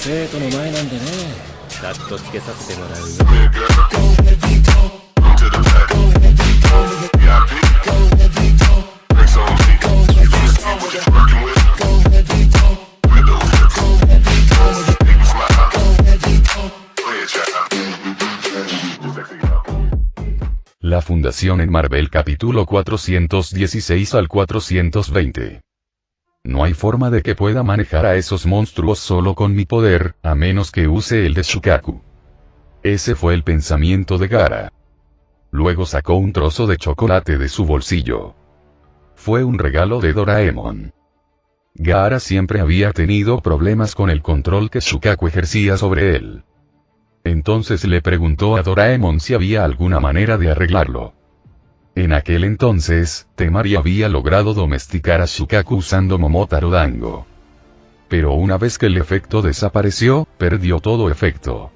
生徒の前なんでね。カットつけさせてもらうよ。La fundación en Marvel capítulo 416 al 420. No hay forma de que pueda manejar a esos monstruos solo con mi poder, a menos que use el de Shukaku. Ese fue el pensamiento de Gaara. Luego sacó un trozo de chocolate de su bolsillo. Fue un regalo de Doraemon. Gaara siempre había tenido problemas con el control que Shukaku ejercía sobre él. Entonces le preguntó a Doraemon si había alguna manera de arreglarlo. En aquel entonces, Temari había logrado domesticar a Shukaku usando Momotaro Dango. Pero una vez que el efecto desapareció, perdió todo efecto.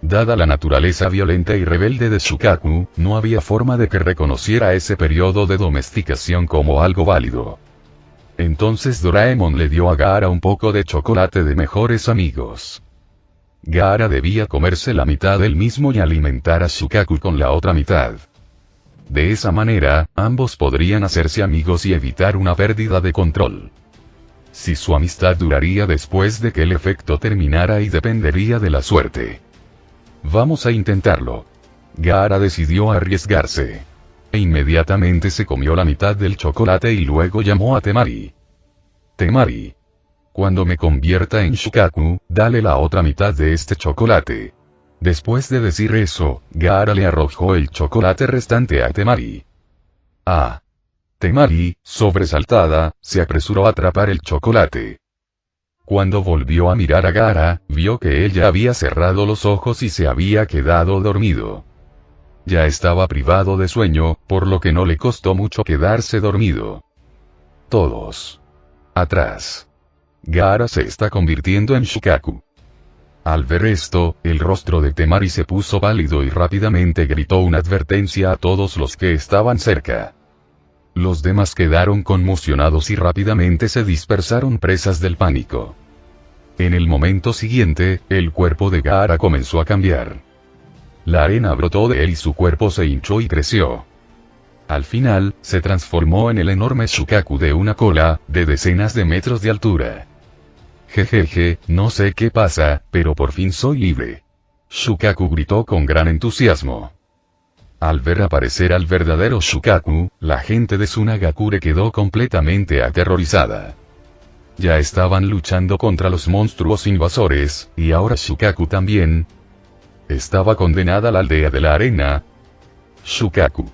Dada la naturaleza violenta y rebelde de Shukaku, no había forma de que reconociera ese periodo de domesticación como algo válido. Entonces Doraemon le dio a Gaara un poco de chocolate de mejores amigos. Gaara debía comerse la mitad él mismo y alimentar a Shukaku con la otra mitad. De esa manera, ambos podrían hacerse amigos y evitar una pérdida de control. Si su amistad duraría después de que el efecto terminara y dependería de la suerte. Vamos a intentarlo. Gaara decidió arriesgarse. E inmediatamente se comió la mitad del chocolate y luego llamó a Temari. Temari. Cuando me convierta en Shukaku, dale la otra mitad de este chocolate. Después de decir eso, Gaara le arrojó el chocolate restante a Temari. Ah. Temari, sobresaltada, se apresuró a atrapar el chocolate. Cuando volvió a mirar a Gaara, vio que ella había cerrado los ojos y se había quedado dormido. Ya estaba privado de sueño, por lo que no le costó mucho quedarse dormido. Todos. Atrás. Gaara se está convirtiendo en Shukaku. Al ver esto, el rostro de Temari se puso pálido y rápidamente gritó una advertencia a todos los que estaban cerca. Los demás quedaron conmocionados y rápidamente se dispersaron presas del pánico. En el momento siguiente, el cuerpo de Gaara comenzó a cambiar. La arena brotó de él y su cuerpo se hinchó y creció. Al final, se transformó en el enorme Shukaku de una cola, de decenas de metros de altura. Jejeje, no sé qué pasa, pero por fin soy libre. Shukaku gritó con gran entusiasmo. Al ver aparecer al verdadero Shukaku, la gente de Tsunagakure quedó completamente aterrorizada. Ya estaban luchando contra los monstruos invasores, y ahora Shukaku también. Estaba condenada la aldea de la arena. Shukaku.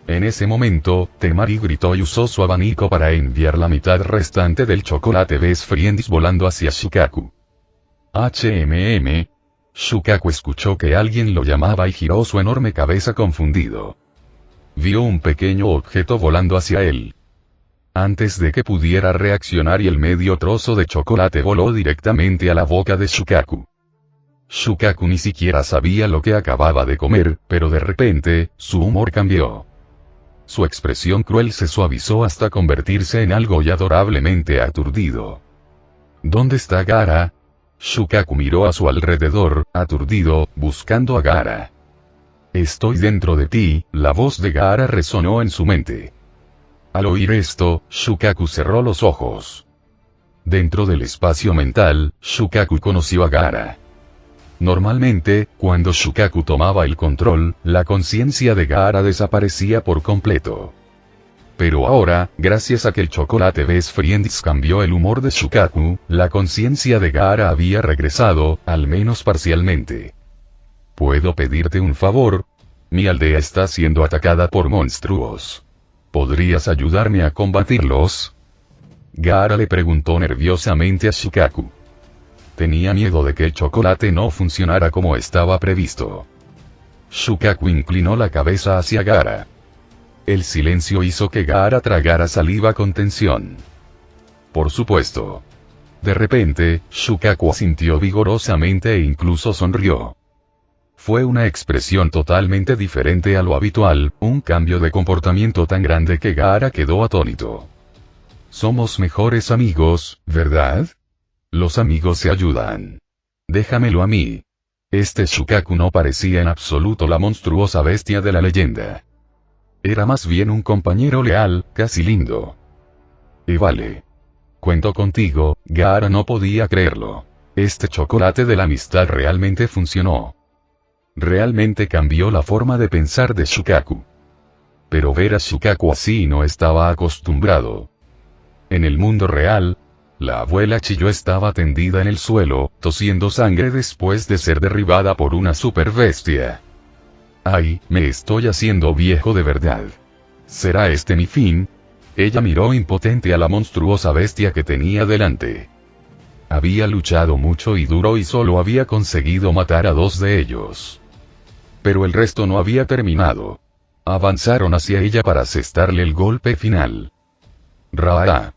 En ese momento, Temari gritó y usó su abanico para enviar la mitad restante del chocolate Best Friends volando hacia Shukaku. Shukaku escuchó que alguien lo llamaba y giró su enorme cabeza confundido. Vio un pequeño objeto volando hacia él. Antes de que pudiera reaccionar y el medio trozo de chocolate voló directamente a la boca de Shukaku. Shukaku ni siquiera sabía lo que acababa de comer, pero de repente, su humor cambió. Su expresión cruel se suavizó hasta convertirse en algo ya adorablemente aturdido. ¿Dónde está Gaara? Shukaku miró a su alrededor, aturdido, buscando a Gaara. Estoy dentro de ti, la voz de Gaara resonó en su mente. Al oír esto, Shukaku cerró los ojos. Dentro del espacio mental, Shukaku conoció a Gaara. Normalmente, cuando Shukaku tomaba el control, la conciencia de Gaara desaparecía por completo. Pero ahora, gracias a que el chocolate Best Friends cambió el humor de Shukaku, la conciencia de Gaara había regresado, al menos parcialmente. ¿Puedo pedirte un favor? Mi aldea está siendo atacada por monstruos. ¿Podrías ayudarme a combatirlos? Gaara le preguntó nerviosamente a Shukaku. Tenía miedo de que el chocolate no funcionara como estaba previsto. Shukaku inclinó la cabeza hacia Gaara. El silencio hizo que Gaara tragara saliva con tensión. Por supuesto. De repente, Shukaku asintió vigorosamente e incluso sonrió. Fue una expresión totalmente diferente a lo habitual, un cambio de comportamiento tan grande que Gaara quedó atónito. Somos mejores amigos, ¿verdad? Los amigos se ayudan. Déjamelo a mí. Este Shukaku no parecía en absoluto la monstruosa bestia de la leyenda. Era más bien un compañero leal, casi lindo. Y vale. Cuento contigo, Gaara no podía creerlo. Este chocolate de la amistad realmente funcionó. Realmente cambió la forma de pensar de Shukaku. Pero ver a Shukaku así no estaba acostumbrado. En el mundo real, la abuela Chiyo estaba tendida en el suelo, tosiendo sangre después de ser derribada por una superbestia. ¡Ay, me estoy haciendo viejo de verdad! ¿Será este mi fin? Ella miró impotente a la monstruosa bestia que tenía delante. Había luchado mucho y duro y solo había conseguido matar a 2 de ellos. Pero el resto no había terminado. Avanzaron hacia ella para asestarle el golpe final. ¡Raa!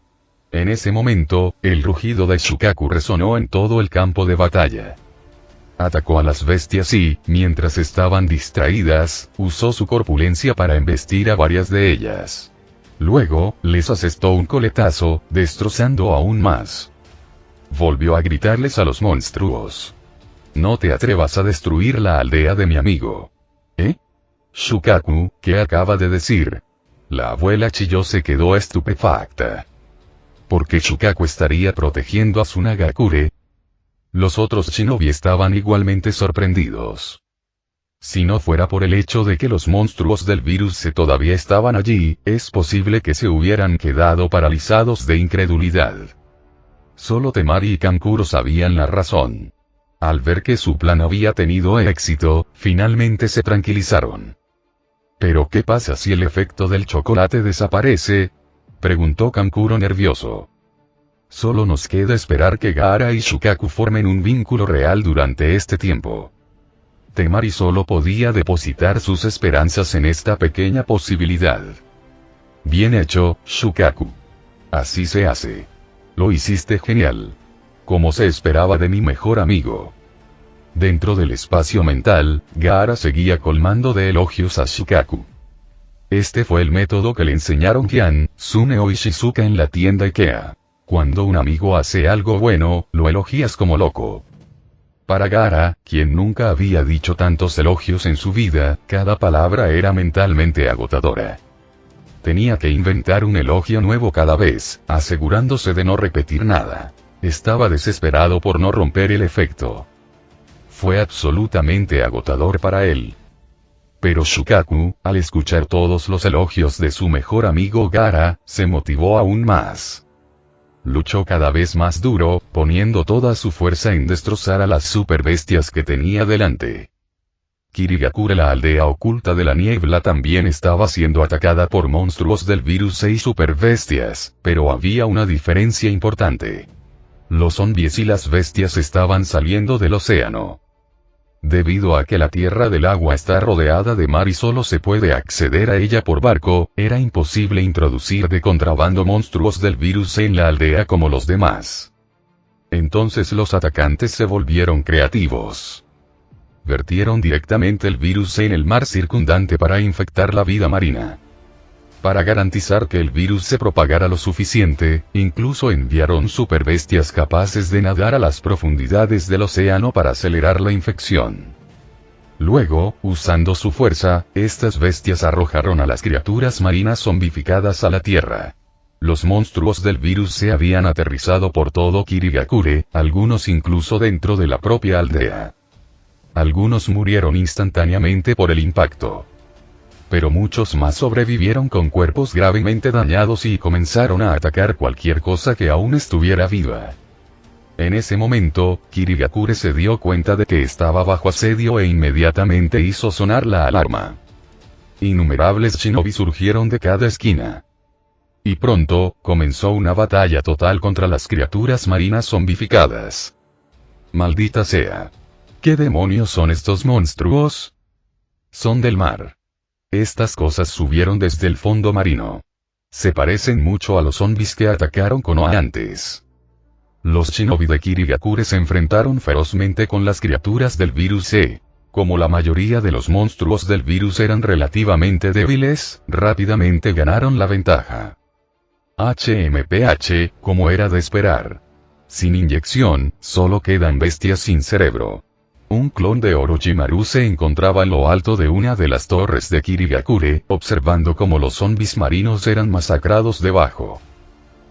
En ese momento, el rugido de Shukaku resonó en todo el campo de batalla. Atacó a las bestias y, mientras estaban distraídas, usó su corpulencia para embestir a varias de ellas. Luego, les asestó un coletazo, destrozando aún más. Volvió a gritarles a los monstruos. No te atrevas a destruir la aldea de mi amigo. ¿Eh? Shukaku, ¿qué acaba de decir? La abuela Chiyo se quedó estupefacta. ¿Por qué Shukaku estaría protegiendo a Tsunagakure? Los otros shinobi estaban igualmente sorprendidos. Si no fuera por el hecho de que los monstruos del virus todavía estaban allí, es posible que se hubieran quedado paralizados de incredulidad. Solo Temari y Kankuro sabían la razón. Al ver que su plan había tenido éxito, finalmente se tranquilizaron. ¿Pero qué pasa si el efecto del chocolate desaparece?, preguntó Kankuro nervioso. Solo nos queda esperar que Gaara y Shukaku formen un vínculo real durante este tiempo. Temari solo podía depositar sus esperanzas en esta pequeña posibilidad. Bien hecho, Shukaku. Así se hace. Lo hiciste genial. Como se esperaba de mi mejor amigo. Dentro del espacio mental, Gaara seguía colmando de elogios a Shukaku. Este fue el método que le enseñaron Kian, Tsuneo y Shizuka en la tienda Ikea. Cuando un amigo hace algo bueno, lo elogias como loco. Para Gaara, quien nunca había dicho tantos elogios en su vida, cada palabra era mentalmente agotadora. Tenía que inventar un elogio nuevo cada vez, asegurándose de no repetir nada. Estaba desesperado por no romper el efecto. Fue absolutamente agotador para él. Pero Shukaku, al escuchar todos los elogios de su mejor amigo Gaara, se motivó aún más. Luchó cada vez más duro, poniendo toda su fuerza en destrozar a las superbestias que tenía delante. Kirigakure, la aldea oculta de la niebla, también estaba siendo atacada por monstruos del virus y superbestias, pero había una diferencia importante. Los zombies y las bestias estaban saliendo del océano. Debido a que la tierra del agua está rodeada de mar y solo se puede acceder a ella por barco, era imposible introducir de contrabando monstruos del virus en la aldea como los demás. Entonces los atacantes se volvieron creativos. Vertieron directamente el virus en el mar circundante para infectar la vida marina. Para garantizar que el virus se propagara lo suficiente, incluso enviaron superbestias capaces de nadar a las profundidades del océano para acelerar la infección. Luego, usando su fuerza, estas bestias arrojaron a las criaturas marinas zombificadas a la tierra. Los monstruos del virus se habían aterrizado por todo Kirigakure, algunos incluso dentro de la propia aldea. Algunos murieron instantáneamente por el impacto. Pero muchos más sobrevivieron con cuerpos gravemente dañados y comenzaron a atacar cualquier cosa que aún estuviera viva. En ese momento, Kirigakure se dio cuenta de que estaba bajo asedio e inmediatamente hizo sonar la alarma. Innumerables shinobi surgieron de cada esquina. Y pronto, comenzó una batalla total contra las criaturas marinas zombificadas. Maldita sea. ¿Qué demonios son estos monstruos? Son del mar. Estas cosas subieron desde el fondo marino. Se parecen mucho a los zombies que atacaron Konoha antes. Los shinobi de Kirigakure se enfrentaron ferozmente con las criaturas del virus E. Como la mayoría de los monstruos del virus eran relativamente débiles, rápidamente ganaron la ventaja. HMPH, como era de esperar. Sin inyección, solo quedan bestias sin cerebro. Un clon de Orochimaru se encontraba en lo alto de una de las torres de Kirigakure, observando cómo los zombies marinos eran masacrados debajo.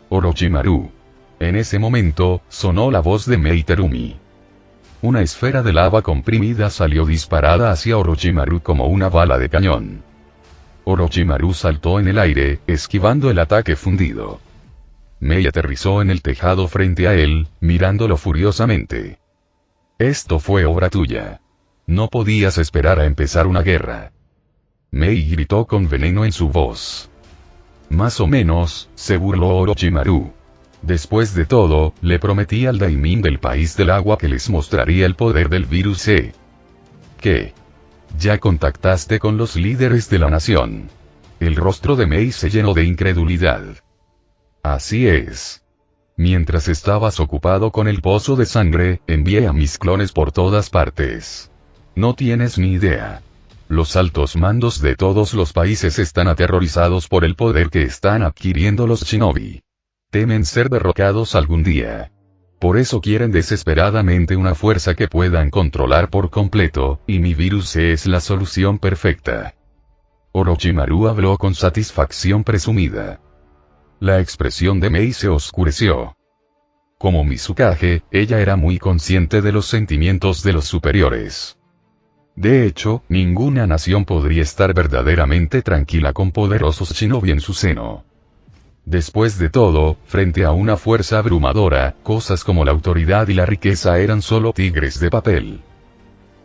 Orochimaru. En ese momento, sonó la voz de Mei Terumi. Una esfera de lava comprimida salió disparada hacia Orochimaru como una bala de cañón. Orochimaru saltó en el aire, esquivando el ataque fundido. Mei aterrizó en el tejado frente a él, mirándolo furiosamente. Esto fue obra tuya. No podías esperar a empezar una guerra. Mei gritó con veneno en su voz. Más o menos, se burló Orochimaru. Después de todo, le prometí al Daimon del País del Agua que les mostraría el poder del virus C. ¿Qué? ¿Ya contactaste con los líderes de la nación? El rostro de Mei se llenó de incredulidad. Así es. Mientras estabas ocupado con el pozo de sangre, envié a mis clones por todas partes. No tienes ni idea. Los altos mandos de todos los países están aterrorizados por el poder que están adquiriendo los shinobi. Temen ser derrocados algún día. Por eso quieren desesperadamente una fuerza que puedan controlar por completo, y mi virus C es la solución perfecta. Orochimaru habló con satisfacción presumida. La expresión de Mei se oscureció. Como Mizukage, ella era muy consciente de los sentimientos de los superiores. De hecho, ninguna nación podría estar verdaderamente tranquila con poderosos shinobi en su seno. Después de todo, frente a una fuerza abrumadora, cosas como la autoridad y la riqueza eran solo tigres de papel.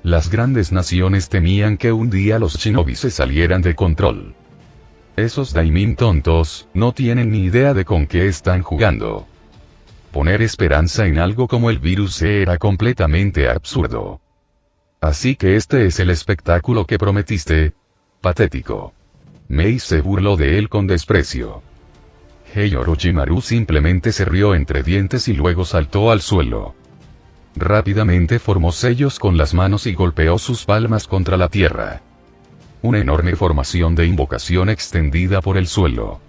Las grandes naciones temían que un día los shinobi se salieran de control. Esos daimon tontos, no tienen ni idea de con qué están jugando. Poner esperanza en algo como el virus C era completamente absurdo. Así que este es el espectáculo que prometiste. Patético. Mei se burló de él con desprecio. Orochimaru simplemente se rió entre dientes y luego saltó al suelo. Rápidamente formó sellos con las manos y golpeó sus palmas contra la tierra. Una enorme formación de invocación extendida por el suelo.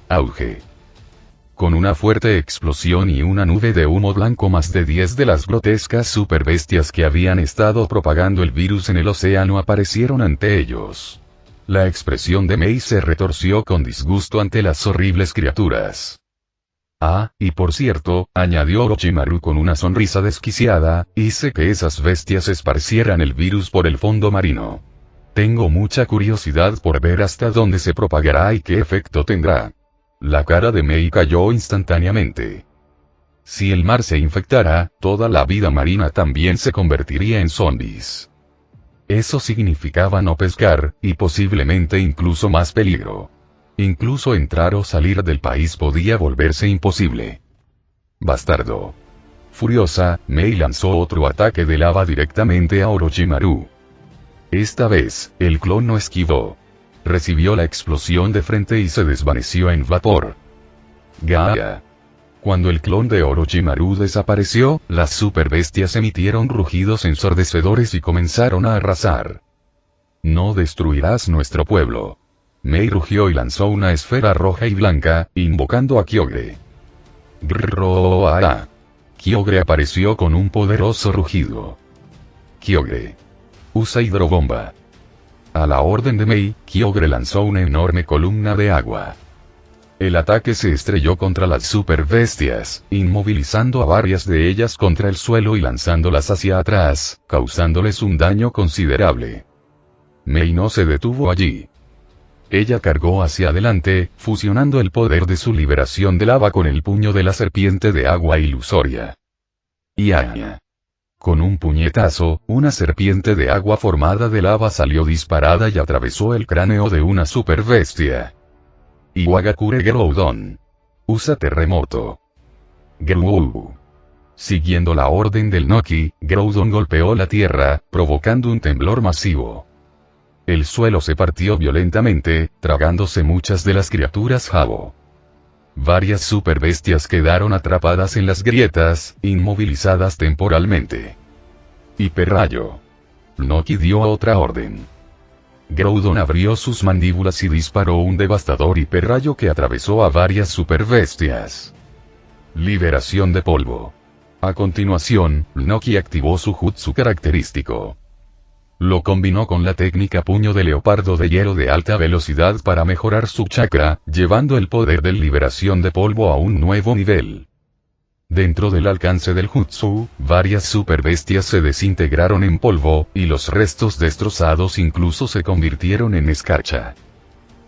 Auge. Con una fuerte explosión y una nube de humo blanco, más de 10 de las grotescas superbestias que habían estado propagando el virus en el océano aparecieron ante ellos. La expresión de Mei se retorció con disgusto ante las horribles criaturas. Ah, y por cierto, añadió Orochimaru con una sonrisa desquiciada, hice que esas bestias esparcieran el virus por el fondo marino. Tengo mucha curiosidad por ver hasta dónde se propagará y qué efecto tendrá. La cara de Mei cayó instantáneamente. Si el mar se infectara, toda la vida marina también se convertiría en zombies. Eso significaba no pescar, y posiblemente incluso más peligro. Incluso entrar o salir del país podía volverse imposible. Bastardo. Furiosa, Mei lanzó otro ataque de lava directamente a Orochimaru. Esta vez, el clon no esquivó. Recibió la explosión de frente y se desvaneció en vapor. Gaia. Cuando el clon de Orochimaru desapareció, las superbestias emitieron rugidos ensordecedores y comenzaron a arrasar. No destruirás nuestro pueblo. Mei rugió y lanzó una esfera roja y blanca, invocando a Kyogre. Grrrroa. Kyogre apareció con un poderoso rugido. Kyogre. Usa hidrobomba. A la orden de Mei, Kyogre lanzó una enorme columna de agua. El ataque se estrelló contra las superbestias, inmovilizando a varias de ellas contra el suelo y lanzándolas hacia atrás, causándoles un daño considerable. Mei no se detuvo allí. Ella cargó hacia adelante, fusionando el poder de su liberación de lava con el puño de la serpiente de agua ilusoria. ¡Ya! Con un puñetazo, una serpiente de agua formada de lava salió disparada y atravesó el cráneo de una superbestia. Iwagakure Groudon. Usa terremoto. Grou. Siguiendo la orden del Noki, Groudon golpeó la tierra, provocando un temblor masivo. El suelo se partió violentamente, tragándose muchas de las criaturas Jabo. Varias superbestias quedaron atrapadas en las grietas, inmovilizadas temporalmente. Hiperrayo. Noki dio otra orden. Groudon abrió sus mandíbulas y disparó un devastador hiperrayo que atravesó a varias superbestias. Liberación de polvo. A continuación, Noki activó su jutsu característico. Lo combinó con la técnica puño de leopardo de hielo de alta velocidad para mejorar su chakra, llevando el poder de liberación de polvo a un nuevo nivel. Dentro del alcance del jutsu, varias superbestias se desintegraron en polvo, y los restos destrozados incluso se convirtieron en escarcha.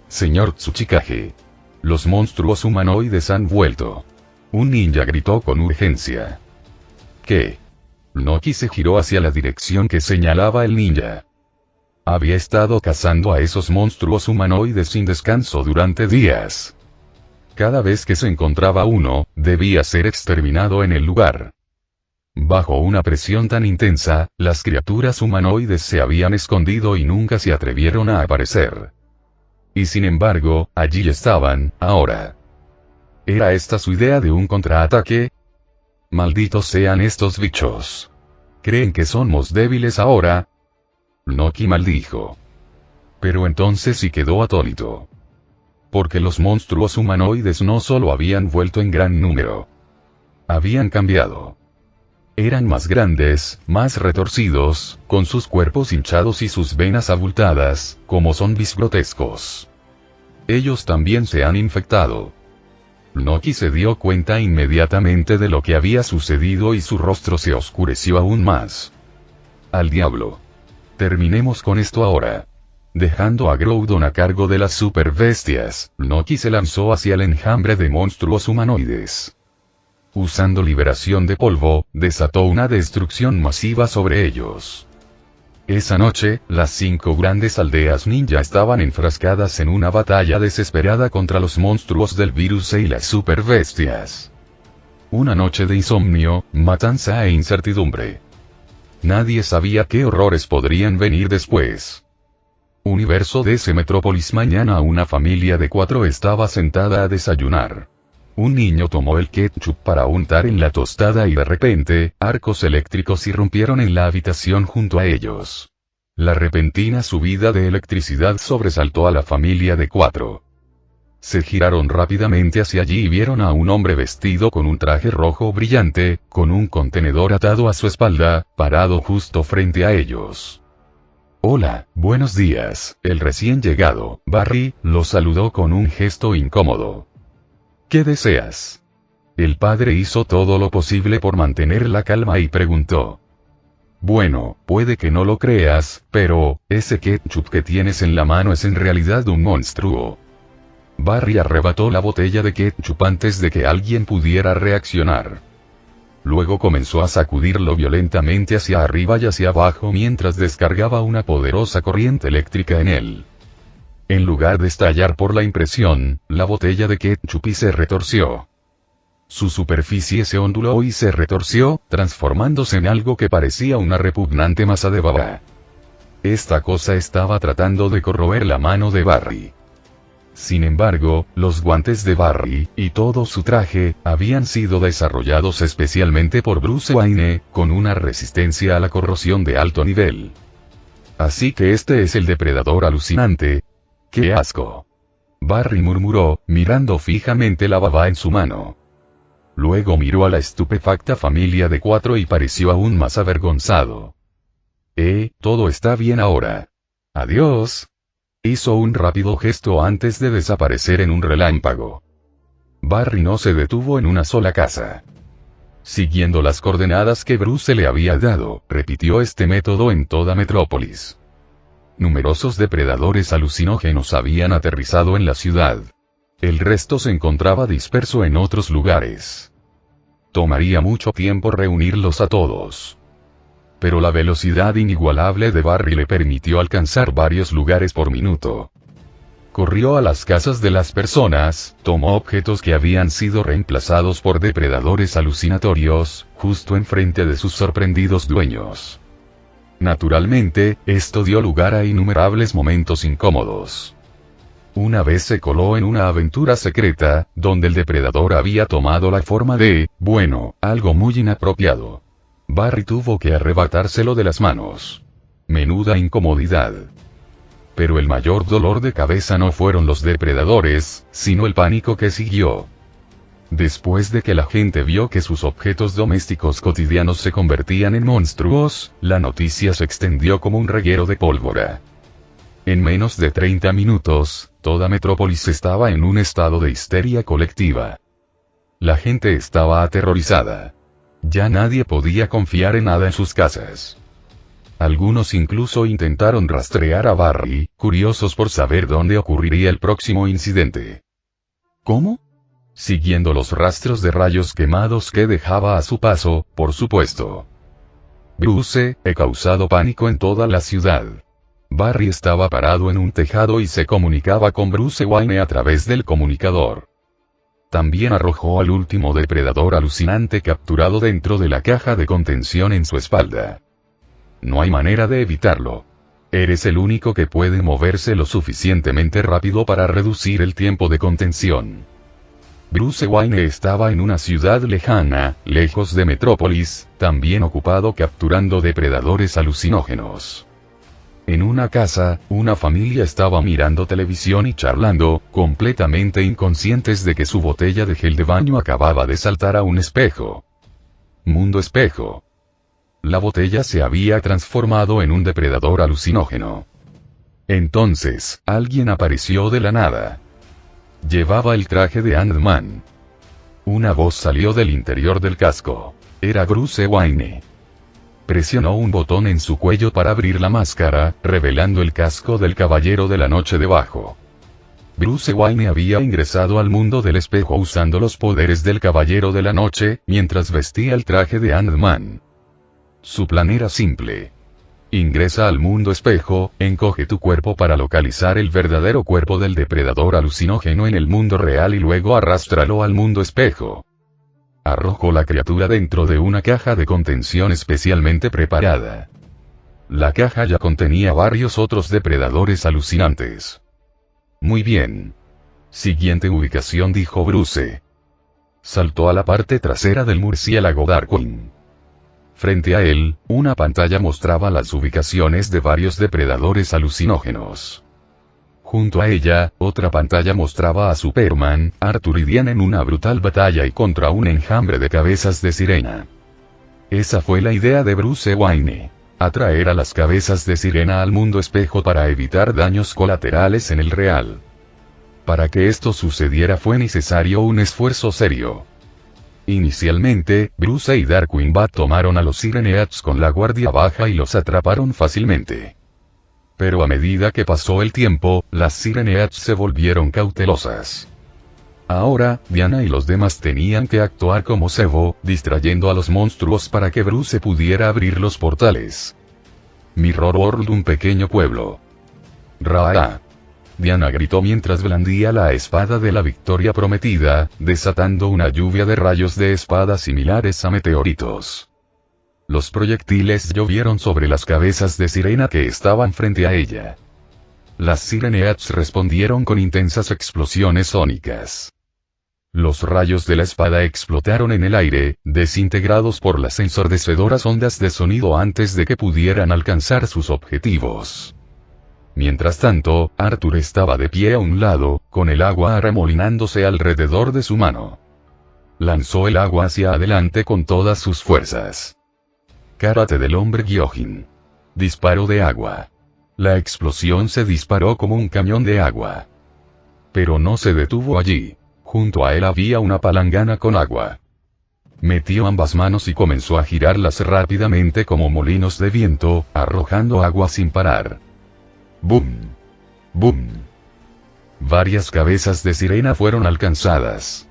Señor Tsuchikage. Los monstruos humanoides han vuelto. Un ninja gritó con urgencia. ¿Qué? Noki se giró hacia la dirección que señalaba el ninja. Había estado cazando a esos monstruos humanoides sin descanso durante días. Cada vez que se encontraba uno, debía ser exterminado en el lugar. Bajo una presión tan intensa, las criaturas humanoides se habían escondido y nunca se atrevieron a aparecer. Y sin embargo, allí estaban, ahora. ¿Era esta su idea de un contraataque? Malditos sean estos bichos. ¿Creen que somos débiles ahora? Noki maldijo. Pero entonces sí quedó atónito. Porque los monstruos humanoides no solo habían vuelto en gran número. Habían cambiado. Eran más grandes, más retorcidos, con sus cuerpos hinchados y sus venas abultadas, como zombis grotescos. Ellos también se han infectado. Noki se dio cuenta inmediatamente de lo que había sucedido y su rostro se oscureció aún más. Al diablo. Terminemos con esto ahora. Dejando a Groudon a cargo de las superbestias, Noki se lanzó hacia el enjambre de monstruos humanoides. Usando liberación de polvo, desató una destrucción masiva sobre ellos. Esa noche, las 5 grandes aldeas ninja estaban enfrascadas en una batalla desesperada contra los monstruos del virus y las superbestias. Una noche de insomnio, matanza e incertidumbre. Nadie sabía qué horrores podrían venir después. Universo DC Metrópolis. Mañana una familia de 4 estaba sentada a desayunar. Un niño tomó el ketchup para untar en la tostada y de repente, arcos eléctricos irrumpieron en la habitación junto a ellos. La repentina subida de electricidad sobresaltó a la familia de 4. Se giraron rápidamente hacia allí y vieron a un hombre vestido con un traje rojo brillante, con un contenedor atado a su espalda, parado justo frente a ellos. Hola, buenos días. El recién llegado, Barry, lo saludó con un gesto incómodo. ¿Qué deseas? El padre hizo todo lo posible por mantener la calma y preguntó. Bueno, puede que no lo creas, pero, ese ketchup que tienes en la mano es en realidad un monstruo. Barry arrebató la botella de ketchup antes de que alguien pudiera reaccionar. Luego comenzó a sacudirlo violentamente hacia arriba y hacia abajo mientras descargaba una poderosa corriente eléctrica en él. En lugar de estallar por la impresión, la botella de ketchup se retorció. Su superficie se onduló y se retorció, transformándose en algo que parecía una repugnante masa de baba. Esta cosa estaba tratando de corroer la mano de Barry. Sin embargo, los guantes de Barry, y todo su traje, habían sido desarrollados especialmente por Bruce Wayne, con una resistencia a la corrosión de alto nivel. Así que este es el depredador alucinante. ¡Qué asco! Barry murmuró, mirando fijamente la baba en su mano. Luego miró a la estupefacta familia de 4 y pareció aún más avergonzado. Todo está bien ahora. Adiós. Hizo un rápido gesto antes de desaparecer en un relámpago. Barry no se detuvo en una sola casa. Siguiendo las coordenadas que Bruce le había dado, repitió este método en toda Metrópolis. Numerosos depredadores alucinógenos habían aterrizado en la ciudad. El resto se encontraba disperso en otros lugares. Tomaría mucho tiempo reunirlos a todos. Pero la velocidad inigualable de Barry le permitió alcanzar varios lugares por minuto. Corrió a las casas de las personas, tomó objetos que habían sido reemplazados por depredadores alucinatorios, justo enfrente de sus sorprendidos dueños. Naturalmente, esto dio lugar a innumerables momentos incómodos. Una vez se coló en una aventura secreta, donde el depredador había tomado la forma de, algo muy inapropiado. Barry tuvo que arrebatárselo de las manos. Menuda incomodidad. Pero el mayor dolor de cabeza no fueron los depredadores, sino el pánico que siguió. Después de que la gente vio que sus objetos domésticos cotidianos se convertían en monstruos, la noticia se extendió como un reguero de pólvora. En menos de 30 minutos, toda Metrópolis estaba en un estado de histeria colectiva. La gente estaba aterrorizada. Ya nadie podía confiar en nada en sus casas. Algunos incluso intentaron rastrear a Barry, curiosos por saber dónde ocurriría el próximo incidente. ¿Cómo? Siguiendo los rastros de rayos quemados que dejaba a su paso, por supuesto. Bruce he causado pánico en toda la ciudad. Barry estaba parado en un tejado y se comunicaba con Bruce Wayne a través del comunicador. También arrojó al último depredador alucinante capturado dentro de la caja de contención en su espalda. No hay manera de evitarlo. Eres el único que puede moverse lo suficientemente rápido para reducir el tiempo de contención. Bruce Wayne estaba en una ciudad lejana, lejos de Metrópolis, también ocupado capturando depredadores alucinógenos. En una casa, una familia estaba mirando televisión y charlando, completamente inconscientes de que su botella de gel de baño acababa de saltar a un espejo. Mundo espejo. La botella se había transformado en un depredador alucinógeno. Entonces, alguien apareció de la nada. Llevaba el traje de Ant-Man. Una voz salió del interior del casco. Era Bruce Wayne. Presionó un botón en su cuello para abrir la máscara, revelando el casco del Caballero de la Noche debajo. Bruce Wayne había ingresado al mundo del espejo usando los poderes del Caballero de la Noche, mientras vestía el traje de Ant-Man. Su plan era simple. Ingresa al mundo espejo, encoge tu cuerpo para localizar el verdadero cuerpo del depredador alucinógeno en el mundo real y luego arrástralo al mundo espejo. Arrojó la criatura dentro de una caja de contención especialmente preparada. La caja ya contenía varios otros depredadores alucinantes. Muy bien. Siguiente ubicación, dijo Bruce. Saltó a la parte trasera del murciélago Darkwing. Frente a él, una pantalla mostraba las ubicaciones de varios depredadores alucinógenos. Junto a ella, otra pantalla mostraba a Superman, Arthur y Diana en una brutal batalla y contra un enjambre de cabezas de sirena. Esa fue la idea de Bruce Wayne. Atraer a las cabezas de sirena al mundo espejo para evitar daños colaterales en el real. Para que esto sucediera fue necesario un esfuerzo serio. Inicialmente, Bruce y Darkwing Bat tomaron a los Sireneats con la guardia baja y los atraparon fácilmente. Pero a medida que pasó el tiempo, las Sireneats se volvieron cautelosas. Ahora, Diana y los demás tenían que actuar como cebo, distrayendo a los monstruos para que Bruce pudiera abrir los portales. Mirror World, un pequeño pueblo. Raa. Diana gritó mientras blandía la espada de la victoria prometida, desatando una lluvia de rayos de espada similares a meteoritos. Los proyectiles llovieron sobre las cabezas de sirena que estaban frente a ella. Las Sireneats respondieron con intensas explosiones sónicas. Los rayos de la espada explotaron en el aire, desintegrados por las ensordecedoras ondas de sonido antes de que pudieran alcanzar sus objetivos. Mientras tanto, Arthur estaba de pie a un lado, con el agua arremolinándose alrededor de su mano. Lanzó el agua hacia adelante con todas sus fuerzas. Karate del hombre Gyojin. Disparo de agua. La explosión se disparó como un camión de agua. Pero no se detuvo allí. Junto a él había una palangana con agua. Metió ambas manos y comenzó a girarlas rápidamente como molinos de viento, arrojando agua sin parar. ¡Bum! ¡Bum! Varias cabezas de sirena fueron alcanzadas.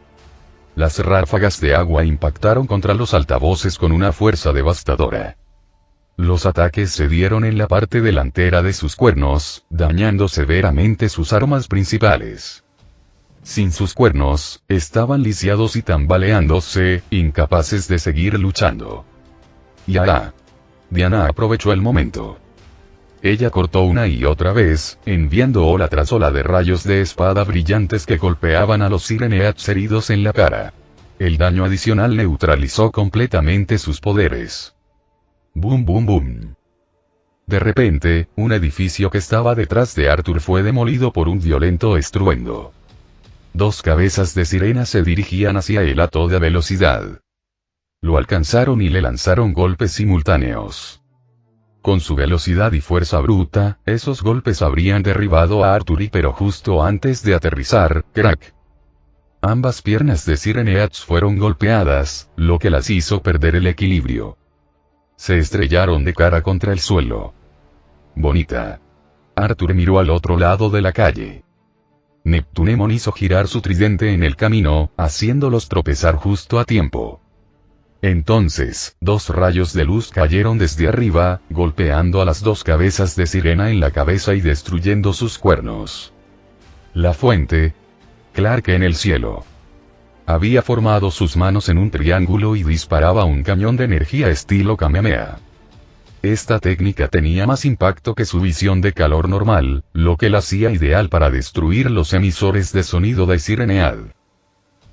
Las ráfagas de agua impactaron contra los altavoces con una fuerza devastadora. Los ataques se dieron en la parte delantera de sus cuernos, dañando severamente sus armas principales. Sin sus cuernos, estaban lisiados y tambaleándose, incapaces de seguir luchando. ¡Ya! Diana aprovechó el momento. Ella cortó una y otra vez, enviando ola tras ola de rayos de espada brillantes que golpeaban a los Sireneats heridos en la cara. El daño adicional neutralizó completamente sus poderes. ¡Bum bum bum! De repente, un edificio que estaba detrás de Arthur fue demolido por un violento estruendo. 2 cabezas de sirena se dirigían hacia él a toda velocidad. Lo alcanzaron y le lanzaron golpes simultáneos. Con su velocidad y fuerza bruta, esos golpes habrían derribado a Arturi, pero justo antes de aterrizar, crack. Ambas piernas de Sireneats fueron golpeadas, lo que las hizo perder el equilibrio. Se estrellaron de cara contra el suelo. Bonita. Arthur miró al otro lado de la calle. Neptunemon hizo girar su tridente en el camino, haciéndolos tropezar justo a tiempo. Entonces, 2 rayos de luz cayeron desde arriba, golpeando a las 2 cabezas de sirena en la cabeza y destruyendo sus cuernos. La fuente. Clark en el cielo. Había formado sus manos en un triángulo y disparaba un cañón de energía estilo Kamehameha. Esta técnica tenía más impacto que su visión de calor normal, lo que la hacía ideal para destruir los emisores de sonido de Sirenead.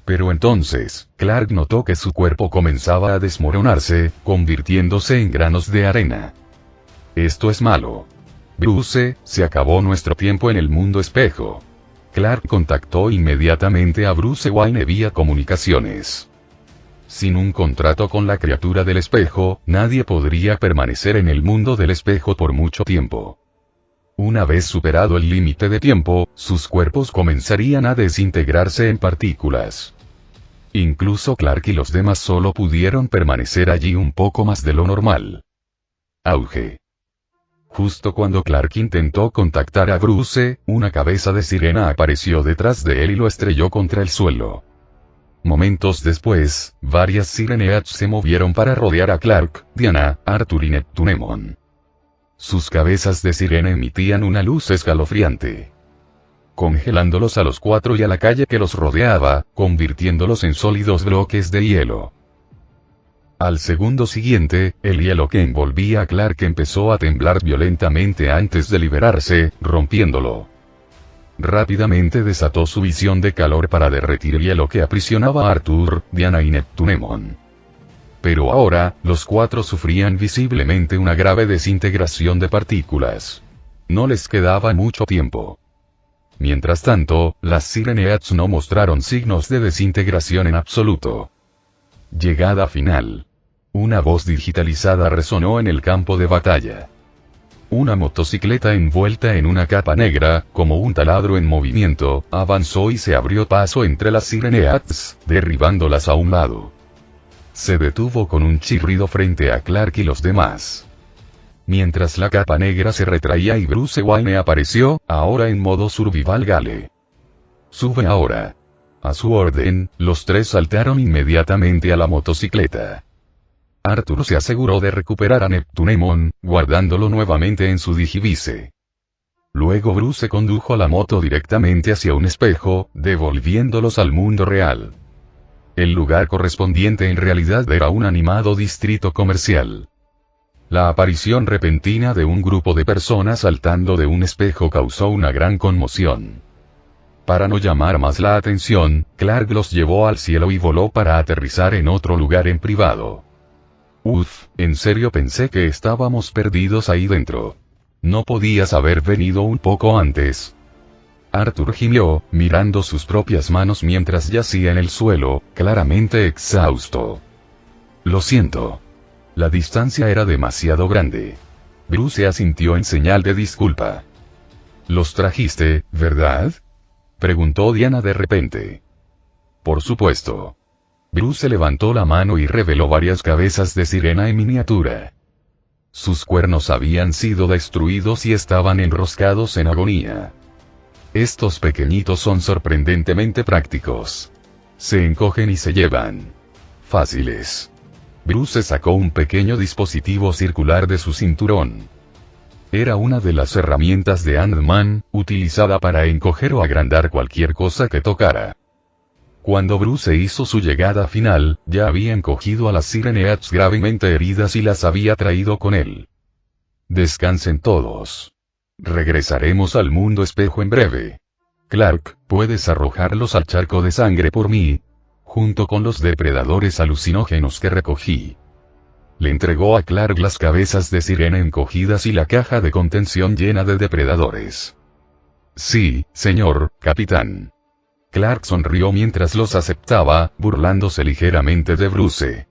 Pero entonces, Clark notó que su cuerpo comenzaba a desmoronarse, convirtiéndose en granos de arena. Esto es malo. Bruce, se acabó nuestro tiempo en el mundo espejo. Clark contactó inmediatamente a Bruce Wayne vía comunicaciones. Sin un contrato con la criatura del espejo, nadie podría permanecer en el mundo del espejo por mucho tiempo. Una vez superado el límite de tiempo, sus cuerpos comenzarían a desintegrarse en partículas. Incluso Clark y los demás solo pudieron permanecer allí un poco más de lo normal. Auge. Justo cuando Clark intentó contactar a Bruce, una cabeza de sirena apareció detrás de él y lo estrelló contra el suelo. Momentos después, varias Sireneats se movieron para rodear a Clark, Diana, Arthur y Neptunemon. Sus cabezas de sirena emitían una luz escalofriante, congelándolos a los 4 y a la calle que los rodeaba, convirtiéndolos en sólidos bloques de hielo. Al segundo siguiente, el hielo que envolvía a Clark empezó a temblar violentamente antes de liberarse, rompiéndolo. Rápidamente desató su visión de calor para derretir hielo que aprisionaba a Arthur, Diana y Neptunemon. Pero ahora, los 4 sufrían visiblemente una grave desintegración de partículas. No les quedaba mucho tiempo. Mientras tanto, las Sireneats no mostraron signos de desintegración en absoluto. Llegada final. Una voz digitalizada resonó en el campo de batalla. Una motocicleta envuelta en una capa negra, como un taladro en movimiento, avanzó y se abrió paso entre las Sireneats, derribándolas a un lado. Se detuvo con un chirrido frente a Clark y los demás. Mientras la capa negra se retraía y Bruce Wayne apareció, ahora en modo survival gale. Sube ahora. A su orden, los 3 saltaron inmediatamente a la motocicleta. Arthur se aseguró de recuperar a Neptunemon, guardándolo nuevamente en su digivice. Luego Bruce condujo la moto directamente hacia un espejo, devolviéndolos al mundo real. El lugar correspondiente en realidad era un animado distrito comercial. La aparición repentina de un grupo de personas saltando de un espejo causó una gran conmoción. Para no llamar más la atención, Clark los llevó al cielo y voló para aterrizar en otro lugar en privado. En serio pensé que estábamos perdidos ahí dentro. ¿No podías haber venido un poco antes? Arthur gimió, mirando sus propias manos mientras yacía en el suelo, claramente exhausto. Lo siento. La distancia era demasiado grande. Bruce asintió en señal de disculpa. ¿Los trajiste, verdad?, preguntó Diana de repente. Por supuesto. Bruce levantó la mano y reveló varias cabezas de sirena en miniatura. Sus cuernos habían sido destruidos y estaban enroscados en agonía. Estos pequeñitos son sorprendentemente prácticos. Se encogen y se llevan. Fáciles. Bruce sacó un pequeño dispositivo circular de su cinturón. Era una de las herramientas de Ant-Man, utilizada para encoger o agrandar cualquier cosa que tocara. Cuando Bruce hizo su llegada final, ya había encogido a las Sireneats gravemente heridas y las había traído con él. Descansen todos. Regresaremos al mundo espejo en breve. Clark, ¿puedes arrojarlos al charco de sangre por mí? Junto con los depredadores alucinógenos que recogí. Le entregó a Clark las cabezas de sirena encogidas y la caja de contención llena de depredadores. Sí, señor, capitán. Clark sonrió mientras los aceptaba, burlándose ligeramente de Bruce.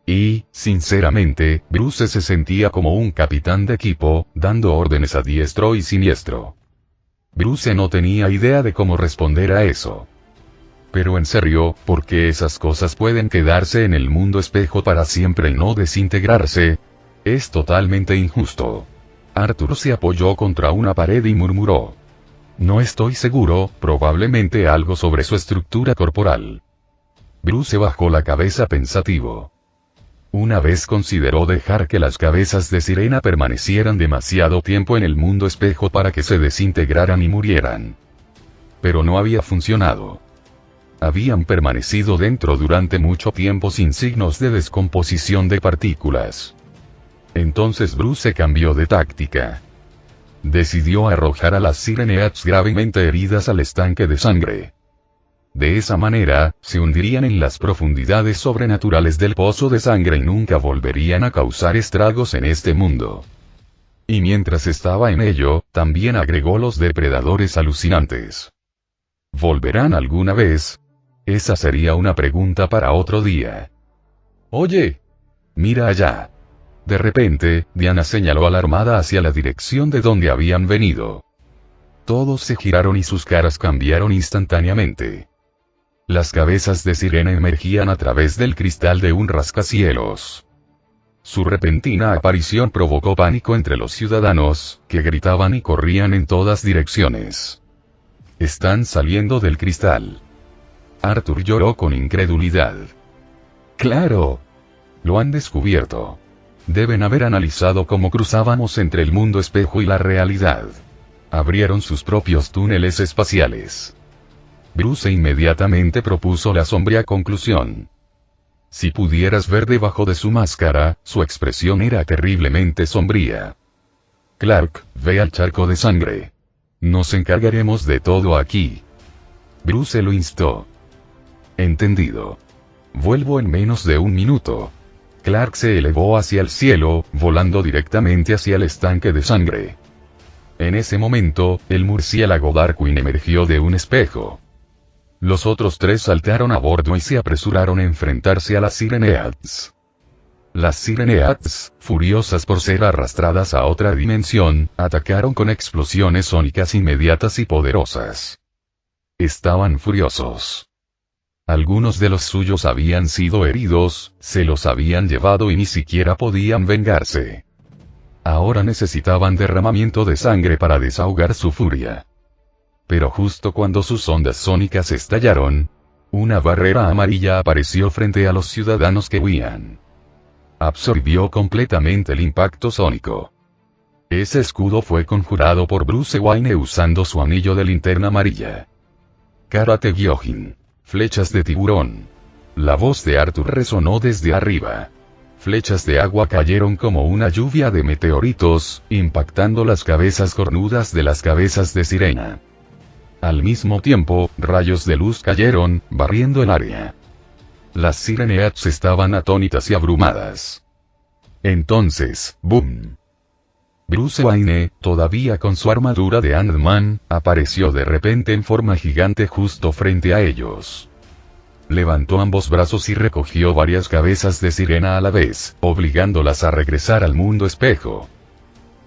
Y, sinceramente, Bruce se sentía como un capitán de equipo, dando órdenes a diestro y siniestro. Bruce no tenía idea de cómo responder a eso. Pero en serio, ¿por qué esas cosas pueden quedarse en el mundo espejo para siempre y no desintegrarse? Es totalmente injusto. Arthur se apoyó contra una pared y murmuró. No estoy seguro, probablemente algo sobre su estructura corporal. Bruce bajó la cabeza pensativo. Una vez consideró dejar que las cabezas de sirena permanecieran demasiado tiempo en el mundo espejo para que se desintegraran y murieran. Pero no había funcionado. Habían permanecido dentro durante mucho tiempo sin signos de descomposición de partículas. Entonces Bruce cambió de táctica. Decidió arrojar a las Sireneats gravemente heridas al estanque de sangre. De esa manera, se hundirían en las profundidades sobrenaturales del pozo de sangre y nunca volverían a causar estragos en este mundo. Y mientras estaba en ello, también agregó los depredadores alucinantes. ¿Volverán alguna vez? Esa sería una pregunta para otro día. Oye, mira allá. De repente, Diana señaló alarmada hacia la dirección de donde habían venido. Todos se giraron y sus caras cambiaron instantáneamente. Las cabezas de sirena emergían a través del cristal de un rascacielos. Su repentina aparición provocó pánico entre los ciudadanos, que gritaban y corrían en todas direcciones. Están saliendo del cristal. Arthur lloró con incredulidad. ¡Claro! Lo han descubierto. Deben haber analizado cómo cruzábamos entre el mundo espejo y la realidad. Abrieron sus propios túneles espaciales. Bruce inmediatamente propuso la sombría conclusión. Si pudieras ver debajo de su máscara, su expresión era terriblemente sombría. Clark, ve al charco de sangre. Nos encargaremos de todo aquí. Bruce lo instó. Entendido. Vuelvo en menos de un minuto. Clark se elevó hacia el cielo, volando directamente hacia el estanque de sangre. En ese momento, el murciélago Darkwing emergió de un espejo. Los otros tres saltaron a bordo y se apresuraron a enfrentarse a las Sireneats. Las Sireneats, furiosas por ser arrastradas a otra dimensión, atacaron con explosiones sónicas inmediatas y poderosas. Estaban furiosos. Algunos de los suyos habían sido heridos, se los habían llevado y ni siquiera podían vengarse. Ahora necesitaban derramamiento de sangre para desahogar su furia. Pero justo cuando sus ondas sónicas estallaron, una barrera amarilla apareció frente a los ciudadanos que huían. Absorbió completamente el impacto sónico. Ese escudo fue conjurado por Bruce Wayne usando su anillo de linterna amarilla. Karate Gyojin. Flechas de tiburón. La voz de Arthur resonó desde arriba. Flechas de agua cayeron como una lluvia de meteoritos, impactando las cabezas cornudas de las cabezas de sirena. Al mismo tiempo, rayos de luz cayeron, barriendo el área. Las Sireneats estaban atónitas y abrumadas. Entonces, ¡boom! Bruce Wayne, todavía con su armadura de Ant-Man, apareció de repente en forma gigante justo frente a ellos. Levantó ambos brazos y recogió varias cabezas de sirena a la vez, obligándolas a regresar al mundo espejo.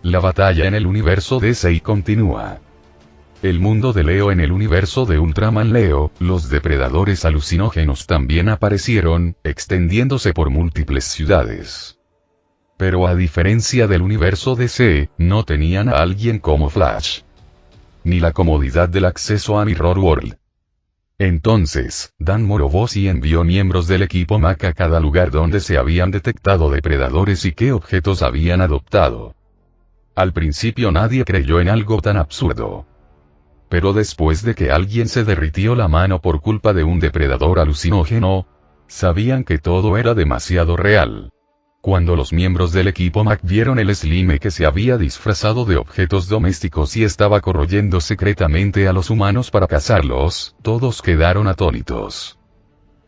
La batalla en el universo DC continúa. El mundo de Leo en el universo de Ultraman Leo, los depredadores alucinógenos también aparecieron, extendiéndose por múltiples ciudades. Pero a diferencia del universo DC, no tenían a alguien como Flash. Ni la comodidad del acceso a Mirror World. Entonces, Dan Moroboshi envió miembros del equipo MAC a cada lugar donde se habían detectado depredadores y qué objetos habían adoptado. Al principio nadie creyó en algo tan absurdo. Pero después de que alguien se derritió la mano por culpa de un depredador alucinógeno, sabían que todo era demasiado real. Cuando los miembros del equipo MAC vieron el Slime que se había disfrazado de objetos domésticos y estaba corroyendo secretamente a los humanos para cazarlos, todos quedaron atónitos.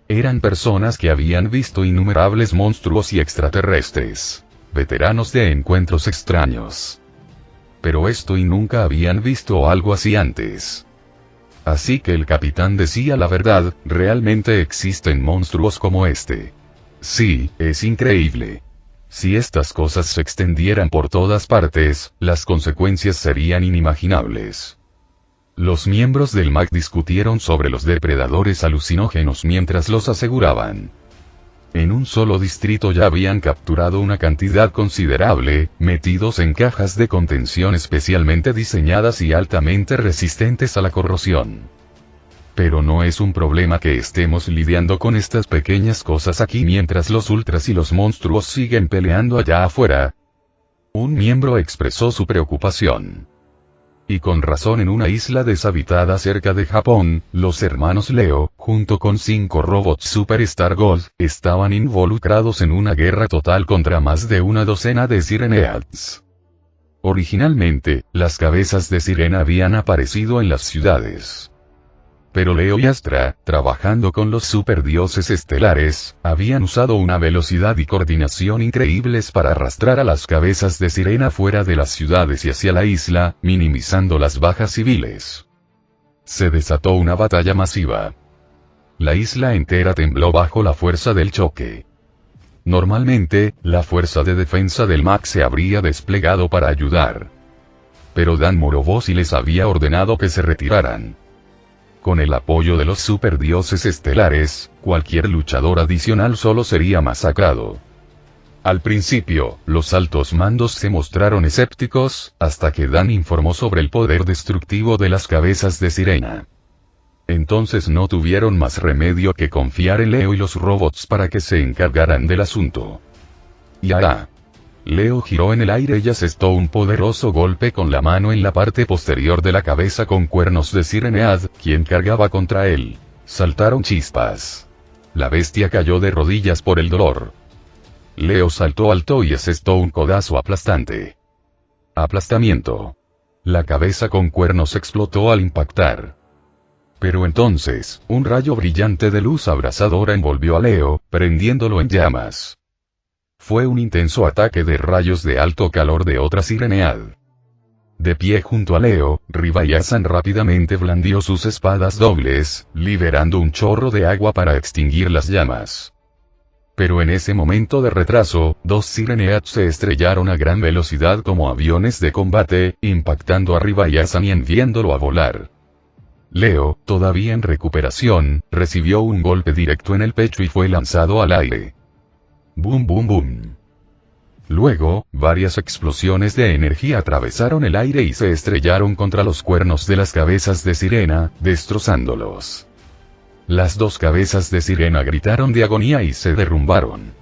Eran personas que habían visto innumerables monstruos y extraterrestres. Veteranos de encuentros extraños. Pero esto y nunca habían visto algo así antes. Así que el capitán decía la verdad, realmente existen monstruos como este. Sí, es increíble. Si estas cosas se extendieran por todas partes, las consecuencias serían inimaginables. Los miembros del MAC discutieron sobre los depredadores alucinógenos mientras los aseguraban. En un solo distrito ya habían capturado una cantidad considerable, metidos en cajas de contención especialmente diseñadas y altamente resistentes a la corrosión. Pero no es un problema que estemos lidiando con estas pequeñas cosas aquí mientras los ultras y los monstruos siguen peleando allá afuera. Un miembro expresó su preocupación. Y con razón, en una isla deshabitada cerca de Japón, los hermanos Leo, junto con 5 robots Super Star Gold, estaban involucrados en una guerra total contra más de una docena de Sireneads. Originalmente, las cabezas de sirena habían aparecido en las ciudades. Pero Leo y Astra, trabajando con los superdioses estelares, habían usado una velocidad y coordinación increíbles para arrastrar a las cabezas de sirena fuera de las ciudades y hacia la isla, minimizando las bajas civiles. Se desató una batalla masiva. La isla entera tembló bajo la fuerza del choque. Normalmente, la fuerza de defensa del MAC se habría desplegado para ayudar. Pero Dan Moroboshi les había ordenado que se retiraran. Con el apoyo de los superdioses estelares, cualquier luchador adicional solo sería masacrado. Al principio, los altos mandos se mostraron escépticos, hasta que Dan informó sobre el poder destructivo de las cabezas de sirena. Entonces no tuvieron más remedio que confiar en Leo y los robots para que se encargaran del asunto. ¡Ya! Leo giró en el aire y asestó un poderoso golpe con la mano en la parte posterior de la cabeza con cuernos de Sirenead, quien cargaba contra él. Saltaron chispas. La bestia cayó de rodillas por el dolor. Leo saltó alto y asestó un codazo aplastante. Aplastamiento. La cabeza con cuernos explotó al impactar. Pero entonces, un rayo brillante de luz abrasadora envolvió a Leo, prendiéndolo en llamas. Fue un intenso ataque de rayos de alto calor de otra Sirenead. De pie junto a Leo, Rivayasan rápidamente blandió sus espadas dobles, liberando un chorro de agua para extinguir las llamas. Pero en ese momento de retraso, 2 Sireneads se estrellaron a gran velocidad como aviones de combate, impactando a Rivayasan y enviándolo a volar. Leo, todavía en recuperación, recibió un golpe directo en el pecho y fue lanzado al aire. ¡Bum bum bum! Luego, varias explosiones de energía atravesaron el aire y se estrellaron contra los cuernos de las cabezas de sirena, destrozándolos. Las 2 cabezas de sirena gritaron de agonía y se derrumbaron.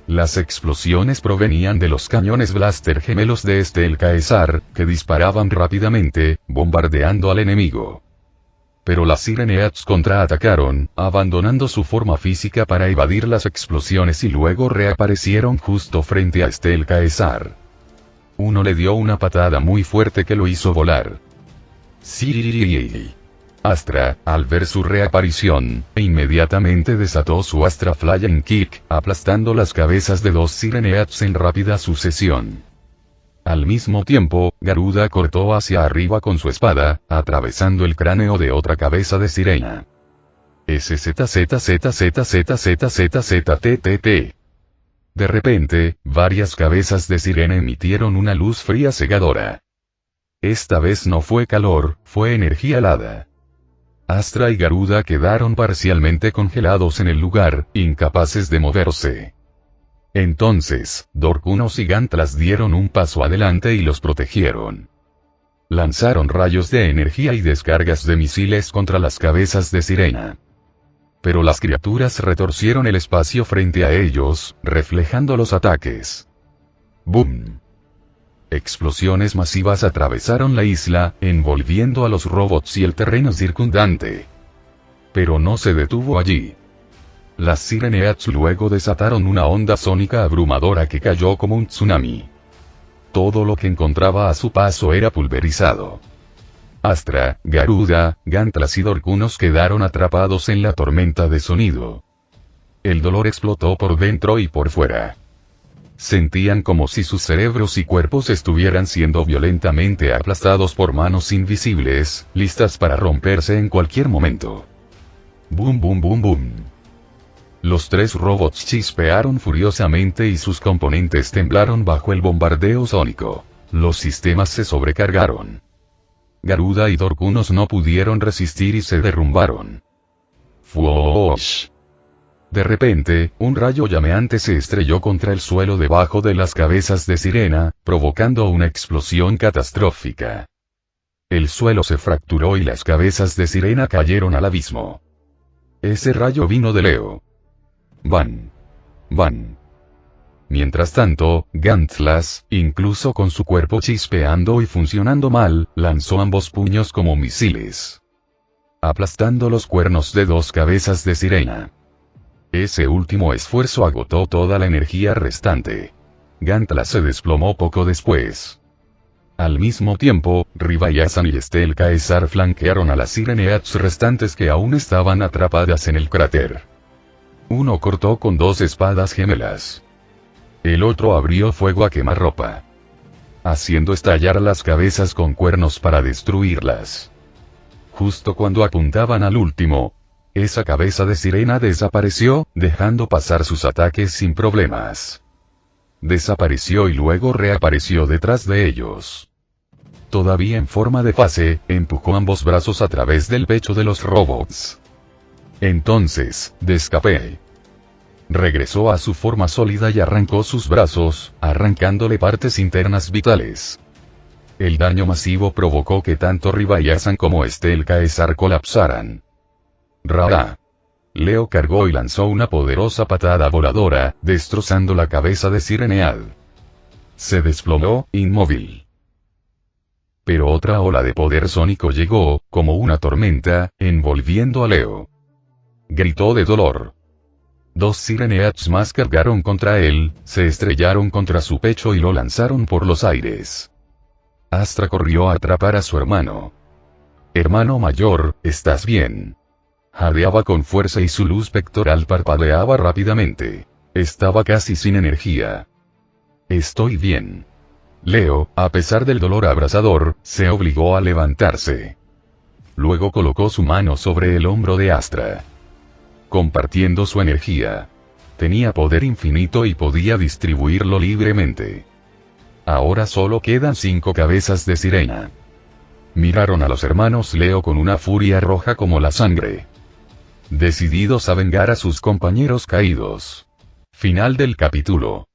Las explosiones provenían de los cañones blaster gemelos de el Caesar, que disparaban rápidamente, bombardeando al enemigo. Pero las Sireneads contraatacaron, abandonando su forma física para evadir las explosiones y luego reaparecieron justo frente a el Caesar. Uno le dio una patada muy fuerte que lo hizo volar. Sí. Astra, al ver su reaparición, inmediatamente desató su Astra Flying Kick, aplastando las cabezas de 2 Sireneads en rápida sucesión. Al mismo tiempo, Garuda cortó hacia arriba con su espada, atravesando el cráneo de otra cabeza de sirena. SZZZZZZZZZZZTTT. De repente, varias cabezas de sirena emitieron una luz fría cegadora. Esta vez no fue calor, fue energía helada. Astra y Garuda quedaron parcialmente congelados en el lugar, incapaces de moverse. Entonces, Dorkunos y Gantlas dieron un paso adelante y los protegieron. Lanzaron rayos de energía y descargas de misiles contra las cabezas de sirena. Pero las criaturas retorcieron el espacio frente a ellos, reflejando los ataques. ¡Boom! Explosiones masivas atravesaron la isla, envolviendo a los robots y el terreno circundante. Pero no se detuvo allí. Las Sireneads luego desataron una onda sónica abrumadora que cayó como un tsunami. Todo lo que encontraba a su paso era pulverizado. Astra, Garuda, Gantlas y Dorkunos quedaron atrapados en la tormenta de sonido. El dolor explotó por dentro y por fuera. Sentían como si sus cerebros y cuerpos estuvieran siendo violentamente aplastados por manos invisibles, listas para romperse en cualquier momento. Boom boom boom boom. Los 3 robots chispearon furiosamente y sus componentes temblaron bajo el bombardeo sónico. Los sistemas se sobrecargaron. Garuda y Dorkunos no pudieron resistir y se derrumbaron. ¡Fuosh! De repente, un rayo llameante se estrelló contra el suelo debajo de las cabezas de Sirena, provocando una explosión catastrófica. El suelo se fracturó y las cabezas de Sirena cayeron al abismo. Ese rayo vino de Leo. Van. Van. Mientras tanto, Gantlas, incluso con su cuerpo chispeando y funcionando mal, lanzó ambos puños como misiles, aplastando los cuernos de 2 cabezas de Sirena. Ese último esfuerzo agotó toda la energía restante. Gantlas se desplomó poco después. Al mismo tiempo, Rivayasan y Estel Caesar flanquearon a las Sireneats restantes que aún estaban atrapadas en el cráter. Uno cortó con 2 espadas gemelas. El otro abrió fuego a quemarropa, haciendo estallar las cabezas con cuernos para destruirlas. Justo cuando apuntaban al último, esa cabeza de Sirena desapareció, dejando pasar sus ataques sin problemas. Desapareció y luego reapareció detrás de ellos. Todavía en forma de fase, empujó ambos brazos a través del pecho de los robots. Entonces, Descape regresó a su forma sólida y arrancó sus brazos, arrancándole partes internas vitales. El daño masivo provocó que tanto Rivayasan como Estel Caesar colapsaran. ¡Ra! Leo cargó y lanzó una poderosa patada voladora, destrozando la cabeza de Sirenead. Se desplomó, inmóvil. Pero otra ola de poder sónico llegó, como una tormenta, envolviendo a Leo. Gritó de dolor. 2 Sireneats más cargaron contra él, se estrellaron contra su pecho y lo lanzaron por los aires. Astra corrió a atrapar a su hermano. Hermano mayor, ¿estás bien? Jadeaba con fuerza y su luz pectoral parpadeaba rápidamente. Estaba casi sin energía. Estoy bien. Leo, a pesar del dolor abrasador, se obligó a levantarse. Luego colocó su mano sobre el hombro de Astra. Compartiendo su energía. Tenía poder infinito y podía distribuirlo libremente. Ahora solo quedan 5 cabezas de Sirena. Miraron a los hermanos Leo con una furia roja como la sangre, decididos a vengar a sus compañeros caídos. Final del capítulo.